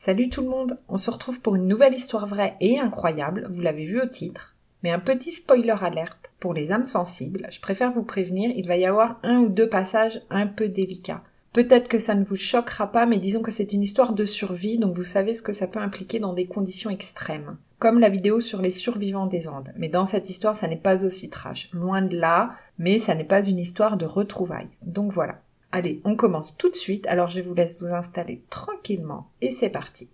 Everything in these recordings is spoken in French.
Salut tout le monde, on se retrouve pour une nouvelle histoire vraie et incroyable, vous l'avez vu au titre. Mais un petit spoiler alerte, pour les âmes sensibles, je préfère vous prévenir, il va y avoir un ou deux passages un peu délicats. Peut-être que ça ne vous choquera pas, mais disons que c'est une histoire de survie, donc vous savez ce que ça peut impliquer dans des conditions extrêmes. Comme la vidéo sur les survivants des Andes. Mais dans cette histoire, ça n'est pas aussi trash. Loin de là, mais ça n'est pas une histoire de retrouvailles. Donc voilà. Allez, on commence tout de suite, alors je vous laisse vous installer tranquillement, et c'est parti.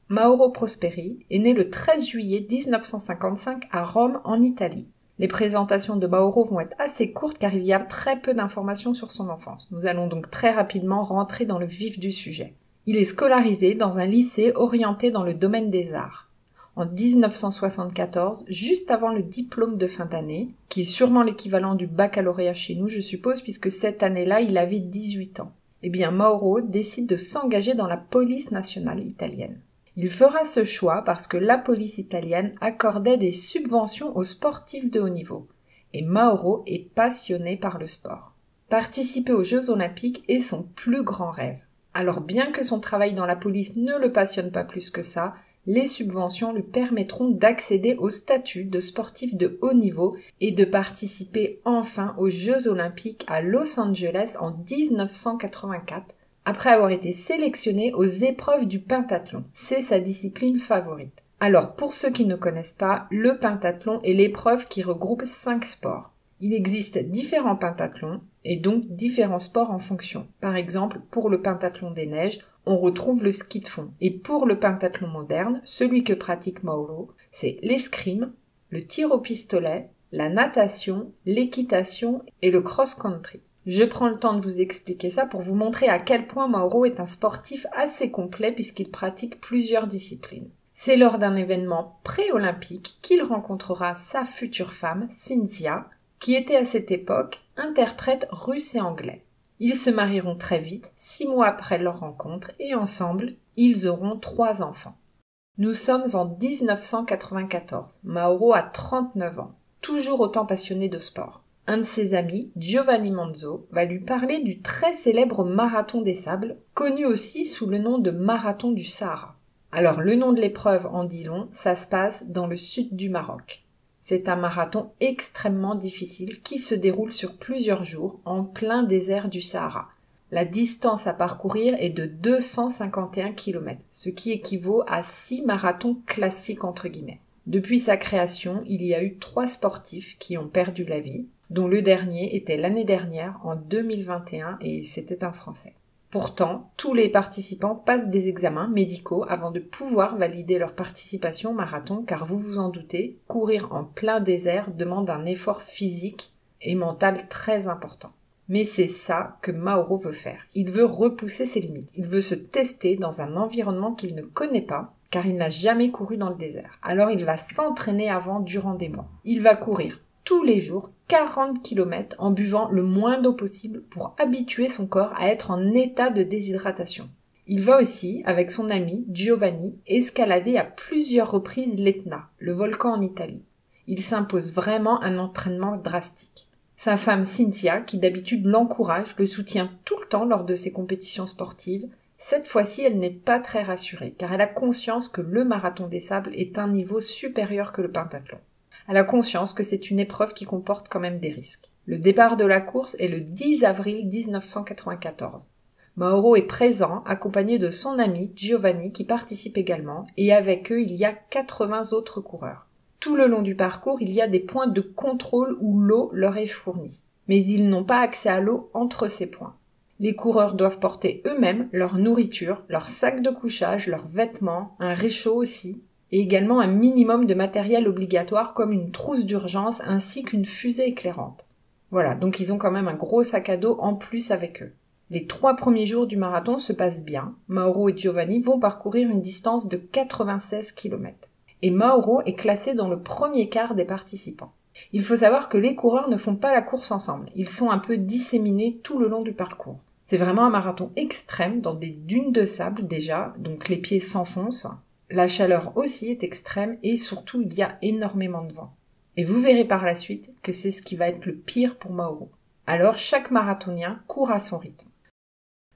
Mauro Prosperi est né le 13 juillet 1955 à Rome, en Italie. Les présentations de Mauro vont être assez courtes car il y a très peu d'informations sur son enfance. Nous allons donc très rapidement rentrer dans le vif du sujet. Il est scolarisé dans un lycée orienté dans le domaine des arts. En 1974, juste avant le diplôme de fin d'année, qui est sûrement l'équivalent du baccalauréat chez nous, je suppose, puisque cette année-là, il avait 18 ans. Eh bien, Mauro décide de s'engager dans la police nationale italienne. Il fera ce choix parce que la police italienne accordait des subventions aux sportifs de haut niveau. Et Mauro est passionné par le sport. Participer aux Jeux Olympiques est son plus grand rêve. Alors bien que son travail dans la police ne le passionne pas plus que ça, les subventions lui permettront d'accéder au statut de sportif de haut niveau et de participer enfin aux Jeux Olympiques à Los Angeles en 1984, après avoir été sélectionné aux épreuves du pentathlon. C'est sa discipline favorite. Alors, pour ceux qui ne connaissent pas, le pentathlon est l'épreuve qui regroupe 5 sports. Il existe différents pentathlons et donc différents sports en fonction. Par exemple, pour le pentathlon des neiges, on retrouve le ski de fond. Et pour le pentathlon moderne, celui que pratique Mauro, c'est l'escrime, le tir au pistolet, la natation, l'équitation et le cross-country. Je prends le temps de vous expliquer ça pour vous montrer à quel point Mauro est un sportif assez complet puisqu'il pratique plusieurs disciplines. C'est lors d'un événement pré-olympique qu'il rencontrera sa future femme, Cynthia, qui était à cette époque interprète russe et anglais. Ils se marieront très vite, 6 mois après leur rencontre, et ensemble, ils auront 3 enfants. Nous sommes en 1994. Mauro a 39 ans, toujours autant passionné de sport. Un de ses amis, Giovanni Manzo, va lui parler du très célèbre Marathon des Sables, connu aussi sous le nom de Marathon du Sahara. Alors le nom de l'épreuve en dit long, ça se passe dans le sud du Maroc. C'est un marathon extrêmement difficile qui se déroule sur plusieurs jours en plein désert du Sahara. La distance à parcourir est de 251 km, ce qui équivaut à 6 marathons classiques entre guillemets. Depuis sa création, il y a eu 3 sportifs qui ont perdu la vie, dont le dernier était l'année dernière, en 2021, et c'était un Français. Pourtant, tous les participants passent des examens médicaux avant de pouvoir valider leur participation au marathon, car vous vous en doutez, courir en plein désert demande un effort physique et mental très important. Mais c'est ça que Mauro veut faire. Il veut repousser ses limites. Il veut se tester dans un environnement qu'il ne connaît pas, car il n'a jamais couru dans le désert. Alors il va s'entraîner avant durant des mois. Il va courir tous les jours 40 km en buvant le moins d'eau possible pour habituer son corps à être en état de déshydratation. Il va aussi, avec son ami Giovanni, escalader à plusieurs reprises l'Etna, le volcan en Italie. Il s'impose vraiment un entraînement drastique. Sa femme Cynthia, qui d'habitude l'encourage, le soutient tout le temps lors de ses compétitions sportives, cette fois-ci elle n'est pas très rassurée, car elle a conscience que le marathon des sables est un niveau supérieur que le pentathlon. Elle a conscience que c'est une épreuve qui comporte quand même des risques. Le départ de la course est le 10 avril 1994. Mauro est présent, accompagné de son ami Giovanni qui participe également, et avec eux il y a 80 autres coureurs. Tout le long du parcours, il y a des points de contrôle où l'eau leur est fournie. Mais ils n'ont pas accès à l'eau entre ces points. Les coureurs doivent porter eux-mêmes leur nourriture, leur sac de couchage, leurs vêtements, un réchaud aussi, et également un minimum de matériel obligatoire comme une trousse d'urgence ainsi qu'une fusée éclairante. Voilà, donc ils ont quand même un gros sac à dos en plus avec eux. Les 3 premiers jours du marathon se passent bien. Mauro et Giovanni vont parcourir une distance de 96 km. Et Mauro est classé dans le premier quart des participants. Il faut savoir que les coureurs ne font pas la course ensemble. Ils sont un peu disséminés tout le long du parcours. C'est vraiment un marathon extrême dans des dunes de sable déjà, donc les pieds s'enfoncent. La chaleur aussi est extrême et surtout il y a énormément de vent. Et vous verrez par la suite que c'est ce qui va être le pire pour Mauro. Alors chaque marathonien court à son rythme.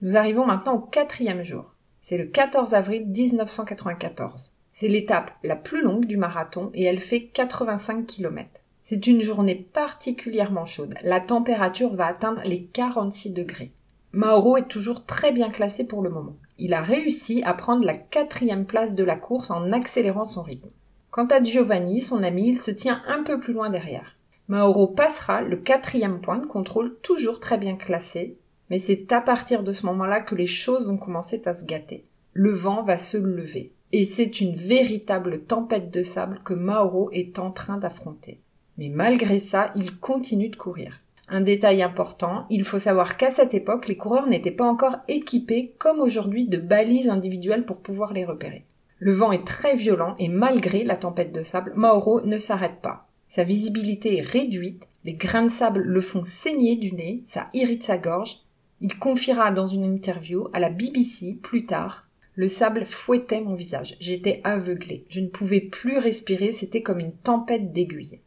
Nous arrivons maintenant au 4e jour. C'est le 14 avril 1994. C'est l'étape la plus longue du marathon et elle fait 85 km. C'est une journée particulièrement chaude. La température va atteindre les 46 degrés. Mauro est toujours très bien classé pour le moment. Il a réussi à prendre la 4e place de la course en accélérant son rythme. Quant à Giovanni, son ami, il se tient un peu plus loin derrière. Mauro passera le 4e point de contrôle, toujours très bien classé, mais c'est à partir de ce moment-là que les choses vont commencer à se gâter. Le vent va se lever, et c'est une véritable tempête de sable que Mauro est en train d'affronter. Mais malgré ça, il continue de courir. Un détail important, il faut savoir qu'à cette époque, les coureurs n'étaient pas encore équipés comme aujourd'hui de balises individuelles pour pouvoir les repérer. Le vent est très violent et malgré la tempête de sable, Mauro ne s'arrête pas. Sa visibilité est réduite, les grains de sable le font saigner du nez, ça irrite sa gorge. Il confiera dans une interview à la BBC plus tard « Le sable fouettait mon visage, j'étais aveuglé, je ne pouvais plus respirer, c'était comme une tempête d'aiguilles.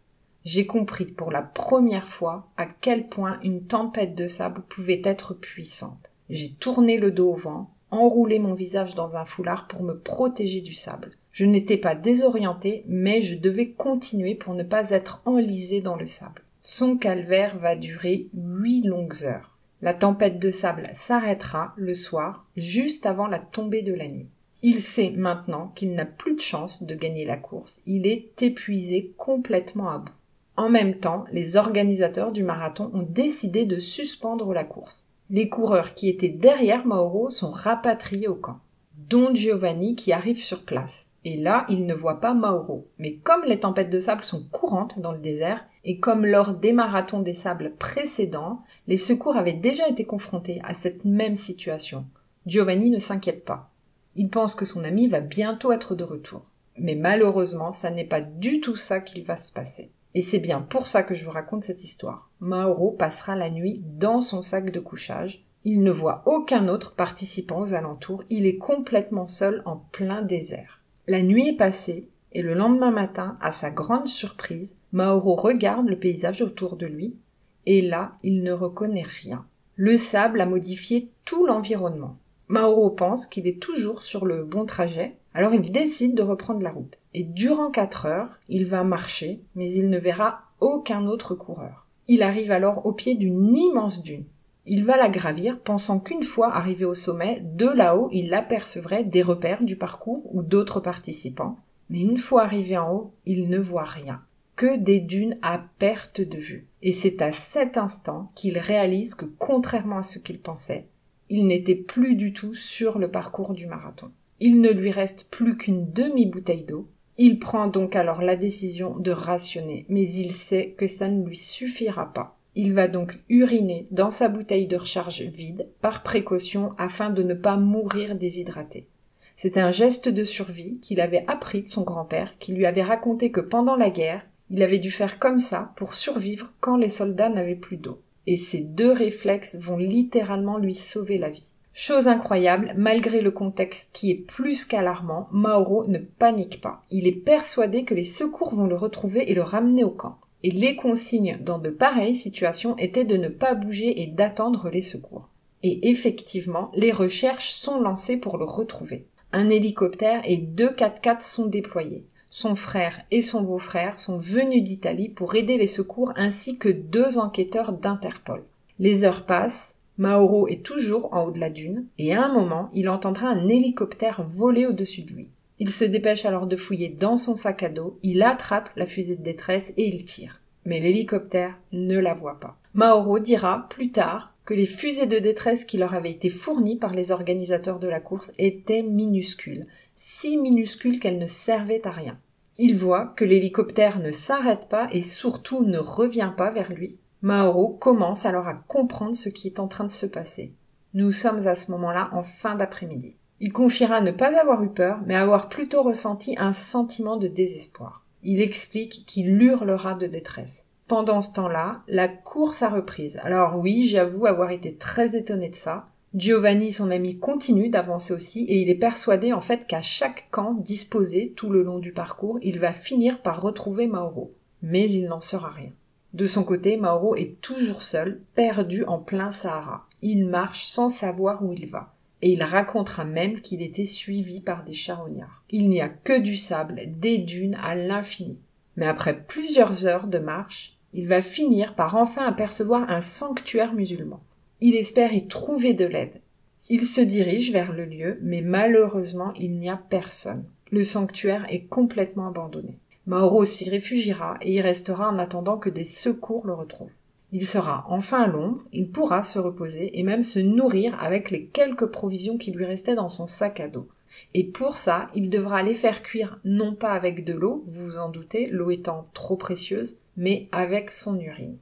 J'ai compris pour la première fois à quel point une tempête de sable pouvait être puissante. J'ai tourné le dos au vent, enroulé mon visage dans un foulard pour me protéger du sable. Je n'étais pas désorientée, mais je devais continuer pour ne pas être enlisée dans le sable. Son calvaire va durer 8 longues heures. La tempête de sable s'arrêtera le soir, juste avant la tombée de la nuit. Il sait maintenant qu'il n'a plus de chance de gagner la course. Il est épuisé, complètement à bout. En même temps, les organisateurs du marathon ont décidé de suspendre la course. Les coureurs qui étaient derrière Mauro sont rapatriés au camp, dont Giovanni qui arrive sur place. Et là, il ne voit pas Mauro. Mais comme les tempêtes de sable sont courantes dans le désert, et comme lors des marathons des sables précédents, les secours avaient déjà été confrontés à cette même situation. Giovanni ne s'inquiète pas. Il pense que son ami va bientôt être de retour. Mais malheureusement, ça n'est pas du tout ça qu'il va se passer. Et c'est bien pour ça que je vous raconte cette histoire. Mauro passera la nuit dans son sac de couchage. Il ne voit aucun autre participant aux alentours. Il est complètement seul en plein désert. La nuit est passée et le lendemain matin, à sa grande surprise, Mauro regarde le paysage autour de lui et là, il ne reconnaît rien. Le sable a modifié tout l'environnement. Mauro pense qu'il est toujours sur le bon trajet, alors il décide de reprendre la route. Et durant 4 heures, il va marcher, mais il ne verra aucun autre coureur. Il arrive alors au pied d'une immense dune. Il va la gravir, pensant qu'une fois arrivé au sommet, de là-haut, il apercevrait des repères du parcours ou d'autres participants. Mais une fois arrivé en haut, il ne voit rien. Que des dunes à perte de vue. Et c'est à cet instant qu'il réalise que, contrairement à ce qu'il pensait, il n'était plus du tout sur le parcours du marathon. Il ne lui reste plus qu'une demi-bouteille d'eau. Il prend donc alors la décision de rationner, mais il sait que ça ne lui suffira pas. Il va donc uriner dans sa bouteille de recharge vide, par précaution, afin de ne pas mourir déshydraté. C'est un geste de survie qu'il avait appris de son grand-père, qui lui avait raconté que pendant la guerre, il avait dû faire comme ça pour survivre quand les soldats n'avaient plus d'eau. Et ces 2 réflexes vont littéralement lui sauver la vie. Chose incroyable, malgré le contexte qui est plus qu'alarmant, Mauro ne panique pas. Il est persuadé que les secours vont le retrouver et le ramener au camp. Et les consignes dans de pareilles situations étaient de ne pas bouger et d'attendre les secours. Et effectivement, les recherches sont lancées pour le retrouver. Un hélicoptère et 2 4x4 sont déployés. Son frère et son beau-frère sont venus d'Italie pour aider les secours ainsi que 2 enquêteurs d'Interpol. Les heures passent, Mauro est toujours en haut de la dune et à un moment, il entendra un hélicoptère voler au-dessus de lui. Il se dépêche alors de fouiller dans son sac à dos, il attrape la fusée de détresse et il tire. Mais l'hélicoptère ne la voit pas. Mauro dira plus tard que les fusées de détresse qui leur avaient été fournies par les organisateurs de la course étaient minuscules, si minuscules qu'elles ne servaient à rien. Il voit que l'hélicoptère ne s'arrête pas et surtout ne revient pas vers lui. Mauro commence alors à comprendre ce qui est en train de se passer. Nous sommes à ce moment-là en fin d'après-midi. Il confiera ne pas avoir eu peur, mais avoir plutôt ressenti un sentiment de désespoir. Il explique qu'il hurlera de détresse. Pendant ce temps-là, la course a reprise. Alors oui, j'avoue avoir été très étonnée de ça. Giovanni, son ami, continue d'avancer aussi et il est persuadé en fait qu'à chaque camp disposé tout le long du parcours, il va finir par retrouver Mauro. Mais il n'en saura rien. De son côté, Mauro est toujours seul, perdu en plein Sahara. Il marche sans savoir où il va. Et il racontera même qu'il était suivi par des charognards. Il n'y a que du sable, des dunes à l'infini. Mais après plusieurs heures de marche, il va finir par enfin apercevoir un sanctuaire musulman. Il espère y trouver de l'aide. Il se dirige vers le lieu, mais malheureusement, il n'y a personne. Le sanctuaire est complètement abandonné. Mauro s'y réfugiera et y restera en attendant que des secours le retrouvent. Il sera enfin à l'ombre, il pourra se reposer et même se nourrir avec les quelques provisions qui lui restaient dans son sac à dos. Et pour ça, il devra les faire cuire non pas avec de l'eau, vous vous en doutez, l'eau étant trop précieuse, mais avec son urine.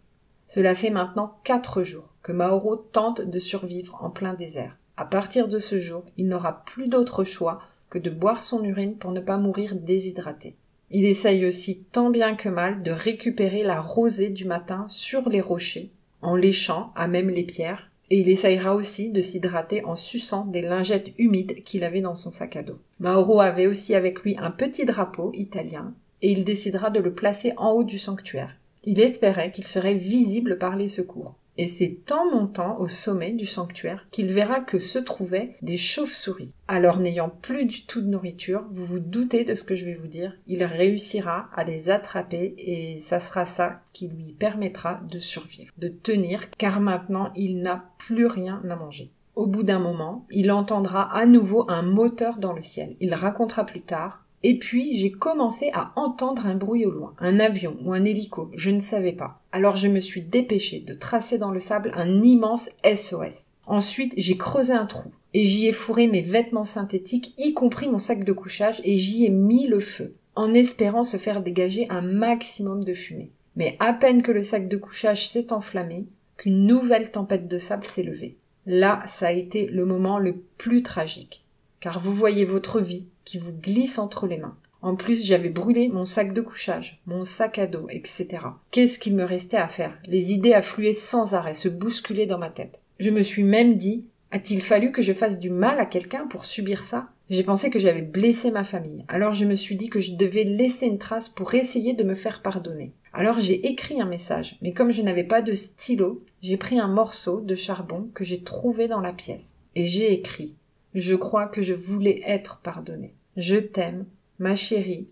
Cela fait maintenant 4 jours que Mauro tente de survivre en plein désert. À partir de ce jour, il n'aura plus d'autre choix que de boire son urine pour ne pas mourir déshydraté. Il essaye aussi tant bien que mal de récupérer la rosée du matin sur les rochers, en léchant à même les pierres, et il essayera aussi de s'hydrater en suçant des lingettes humides qu'il avait dans son sac à dos. Mauro avait aussi avec lui un petit drapeau italien, et il décidera de le placer en haut du sanctuaire. Il espérait qu'il serait visible par les secours. Et c'est en montant au sommet du sanctuaire qu'il verra que se trouvaient des chauves-souris. Alors n'ayant plus du tout de nourriture, vous vous doutez de ce que je vais vous dire, il réussira à les attraper et ça sera ça qui lui permettra de survivre, de tenir, car maintenant il n'a plus rien à manger. Au bout d'un moment, il entendra à nouveau un moteur dans le ciel. Il racontera plus tard. Et puis, j'ai commencé à entendre un bruit au loin, un avion ou un hélico, je ne savais pas. Alors je me suis dépêchée de tracer dans le sable un immense SOS. Ensuite, j'ai creusé un trou et j'y ai fourré mes vêtements synthétiques, y compris mon sac de couchage, et j'y ai mis le feu, en espérant se faire dégager un maximum de fumée. Mais à peine que le sac de couchage s'est enflammé, qu'une nouvelle tempête de sable s'est levée. Là, ça a été le moment le plus tragique, car vous voyez votre vie qui vous glisse entre les mains. En plus, j'avais brûlé mon sac de couchage, mon sac à dos, etc. Qu'est-ce qu'il me restait à faire? Les idées affluaient sans arrêt, se bousculaient dans ma tête. Je me suis même dit, a-t-il fallu que je fasse du mal à quelqu'un pour subir ça? J'ai pensé que j'avais blessé ma famille. Alors je me suis dit que je devais laisser une trace pour essayer de me faire pardonner. Alors j'ai écrit un message, mais comme je n'avais pas de stylo, j'ai pris un morceau de charbon que j'ai trouvé dans la pièce. Et j'ai écrit: je crois que je voulais être pardonnée. Je t'aime, ma chérie.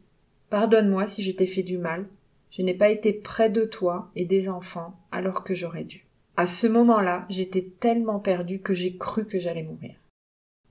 Pardonne-moi si je t'ai fait du mal. Je n'ai pas été près de toi et des enfants alors que j'aurais dû. À ce moment-là, j'étais tellement perdue que j'ai cru que j'allais mourir.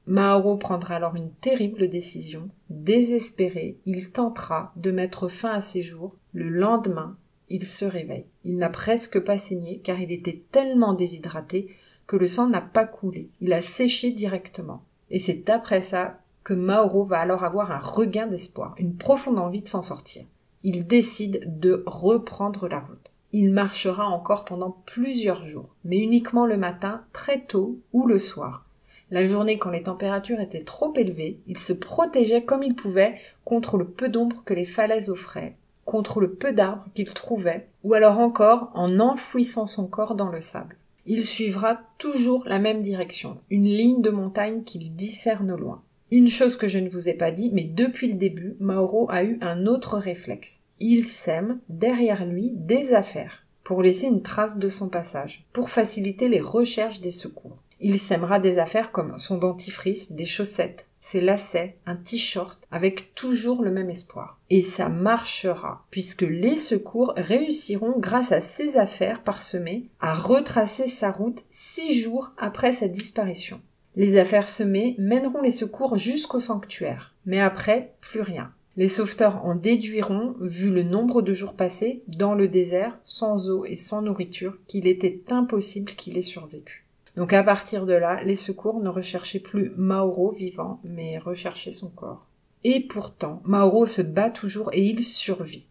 Mauro prendra alors une terrible décision. Désespéré, il tentera de mettre fin à ses jours. Le lendemain, il se réveille. Il n'a presque pas saigné car il était tellement déshydraté que le sang n'a pas coulé. Il a séché directement. Et c'est après ça que Mauro va alors avoir un regain d'espoir, une profonde envie de s'en sortir. Il décide de reprendre la route. Il marchera encore pendant plusieurs jours, mais uniquement le matin, très tôt ou le soir. La journée, quand les températures étaient trop élevées, il se protégeait comme il pouvait contre le peu d'ombre que les falaises offraient, contre le peu d'arbres qu'il trouvait, ou alors encore en enfouissant son corps dans le sable. Il suivra toujours la même direction, une ligne de montagne qu'il discerne au loin. Une chose que je ne vous ai pas dit, mais depuis le début, Mauro a eu un autre réflexe. Il sème derrière lui des affaires, pour laisser une trace de son passage, pour faciliter les recherches des secours. Il sèmera des affaires comme son dentifrice, des chaussettes, ses lacets, un t-shirt, avec toujours le même espoir. Et ça marchera, puisque les secours réussiront, grâce à ces affaires parsemées, à retracer sa route 6 jours après sa disparition. Les affaires semées mèneront les secours jusqu'au sanctuaire, mais après, plus rien. Les sauveteurs en déduiront, vu le nombre de jours passés dans le désert, sans eau et sans nourriture, qu'il était impossible qu'il ait survécu. Donc à partir de là, les secours ne recherchaient plus Mauro vivant, mais recherchaient son corps. Et pourtant, Mauro se bat toujours et il survit,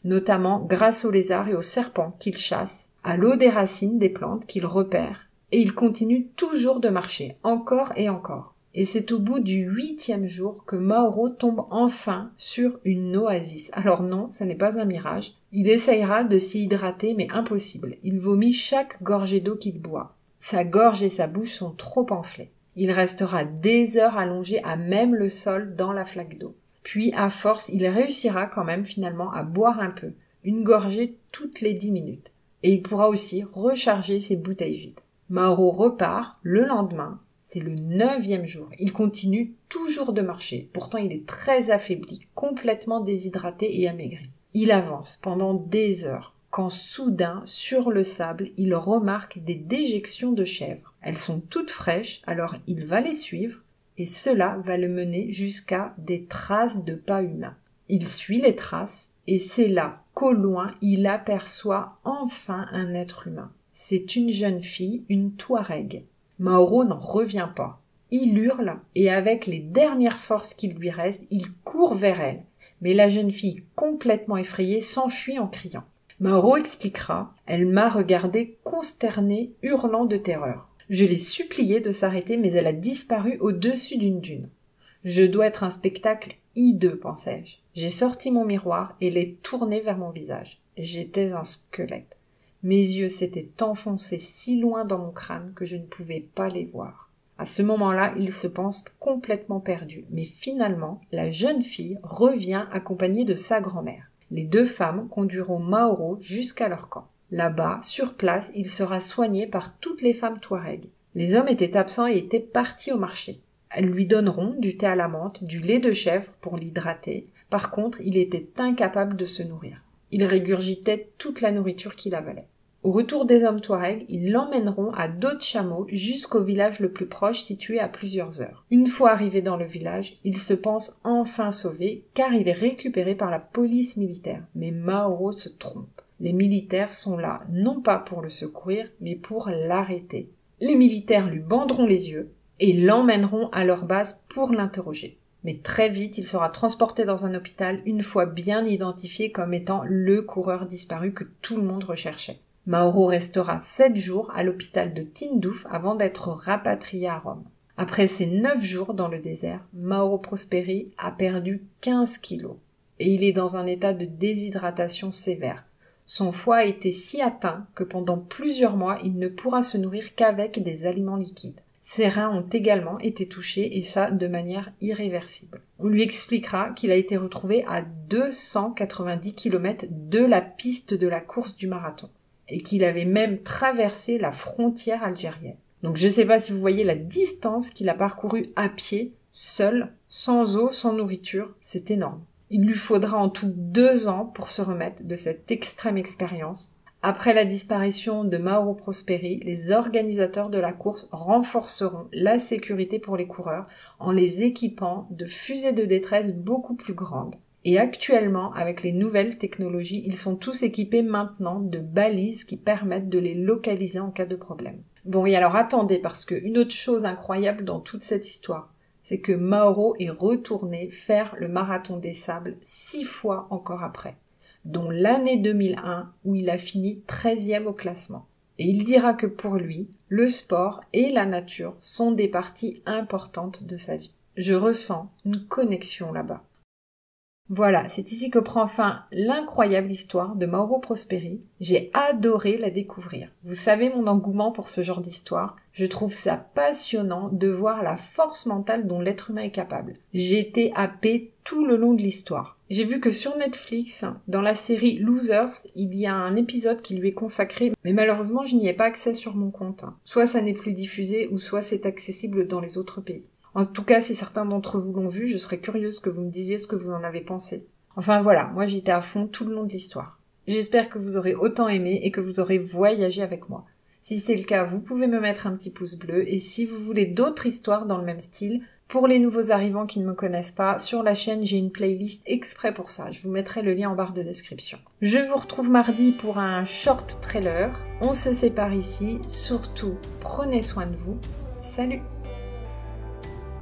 notamment grâce aux lézards et aux serpents qu'il chasse, à l'eau des racines des plantes qu'il repère, et il continue toujours de marcher, encore et encore. Et c'est au bout du 8e jour que Mauro tombe enfin sur une oasis. Alors non, ce n'est pas un mirage. Il essayera de s'y hydrater, mais impossible. Il vomit chaque gorgée d'eau qu'il boit. Sa gorge et sa bouche sont trop enflées. Il restera des heures allongé à même le sol dans la flaque d'eau. Puis, à force, il réussira quand même finalement à boire un peu, une gorgée toutes les 10 minutes. et il pourra aussi recharger ses bouteilles vides. Mauro repart le lendemain, c'est le 9e jour. Il continue toujours de marcher, pourtant il est très affaibli, complètement déshydraté et amaigri. Il avance pendant des heures, quand soudain, sur le sable, il remarque des déjections de chèvres. Elles sont toutes fraîches, alors il va les suivre, et cela va le mener jusqu'à des traces de pas humains. Il suit les traces, et c'est là qu'au loin, il aperçoit enfin un être humain. C'est une jeune fille, une Touareg. Mauro n'en revient pas. Il hurle, et avec les dernières forces qu'il lui reste, il court vers elle. Mais la jeune fille, complètement effrayée, s'enfuit en criant. Mauro expliquera « Elle m'a regardé consternée, hurlant de terreur. Je l'ai suppliée de s'arrêter, mais elle a disparu au-dessus d'une dune. Je dois être un spectacle hideux, pensais-je. J'ai sorti mon miroir et l'ai tourné vers mon visage. J'étais un squelette. Mes yeux s'étaient enfoncés si loin dans mon crâne que je ne pouvais pas les voir. À ce moment-là, il se pense complètement perdu, mais finalement, la jeune fille revient accompagnée de sa grand-mère. Les deux femmes conduiront Mauro jusqu'à leur camp. Là-bas, sur place, il sera soigné par toutes les femmes Touareg. Les hommes étaient absents et étaient partis au marché. Elles lui donneront du thé à la menthe, du lait de chèvre pour l'hydrater. Par contre, il était incapable de se nourrir. Il régurgitait toute la nourriture qu'il avalait. Au retour des hommes Touareg, ils l'emmèneront à dos de chameau jusqu'au village le plus proche situé à plusieurs heures. Une fois arrivé dans le village, il se pense enfin sauvé car il est récupéré par la police militaire. Mais Mauro se trompe. Les militaires sont là non pas pour le secourir, mais pour l'arrêter. Les militaires lui banderont les yeux et l'emmèneront à leur base pour l'interroger. Mais très vite, il sera transporté dans un hôpital une fois bien identifié comme étant le coureur disparu que tout le monde recherchait. Mauro restera 7 jours à l'hôpital de Tindouf avant d'être rapatrié à Rome. Après ces 9 jours dans le désert, Mauro Prosperi a perdu 15 kilos et il est dans un état de déshydratation sévère. Son foie a été si atteint que pendant plusieurs mois, il ne pourra se nourrir qu'avec des aliments liquides. Ses reins ont également été touchés et ça de manière irréversible. On lui expliquera qu'il a été retrouvé à 290 km de la piste de la course du marathon et qu'il avait même traversé la frontière algérienne. Donc je ne sais pas si vous voyez la distance qu'il a parcourue à pied, seul, sans eau, sans nourriture, c'est énorme. Il lui faudra en tout 2 ans pour se remettre de cette extrême expérience. Après la disparition de Mauro Prosperi, les organisateurs de la course renforceront la sécurité pour les coureurs en les équipant de fusées de détresse beaucoup plus grandes. Et actuellement, avec les nouvelles technologies, ils sont tous équipés maintenant de balises qui permettent de les localiser en cas de problème. Bon, et alors attendez, parce qu'une autre chose incroyable dans toute cette histoire, c'est que Mauro est retourné faire le marathon des sables 6 fois encore après, dont l'année 2001 où il a fini 13e au classement. Et il dira que pour lui, le sport et la nature sont des parties importantes de sa vie. Je ressens une connexion là-bas. Voilà, c'est ici que prend fin l'incroyable histoire de Mauro Prosperi. J'ai adoré la découvrir. Vous savez mon engouement pour ce genre d'histoire. Je trouve ça passionnant de voir la force mentale dont l'être humain est capable. J'ai été happée tout le long de l'histoire. J'ai vu que sur Netflix, dans la série Losers, il y a un épisode qui lui est consacré, mais malheureusement je n'y ai pas accès sur mon compte. Soit ça n'est plus diffusé, ou soit c'est accessible dans les autres pays. En tout cas, si certains d'entre vous l'ont vu, je serais curieuse que vous me disiez ce que vous en avez pensé. Enfin voilà, moi j'étais à fond tout le long de l'histoire. J'espère que vous aurez autant aimé et que vous aurez voyagé avec moi. Si c'est le cas, vous pouvez me mettre un petit pouce bleu et si vous voulez d'autres histoires dans le même style, pour les nouveaux arrivants qui ne me connaissent pas, sur la chaîne j'ai une playlist exprès pour ça. Je vous mettrai le lien en barre de description. Je vous retrouve mardi pour un short trailer. On se sépare ici. Surtout, prenez soin de vous. Salut!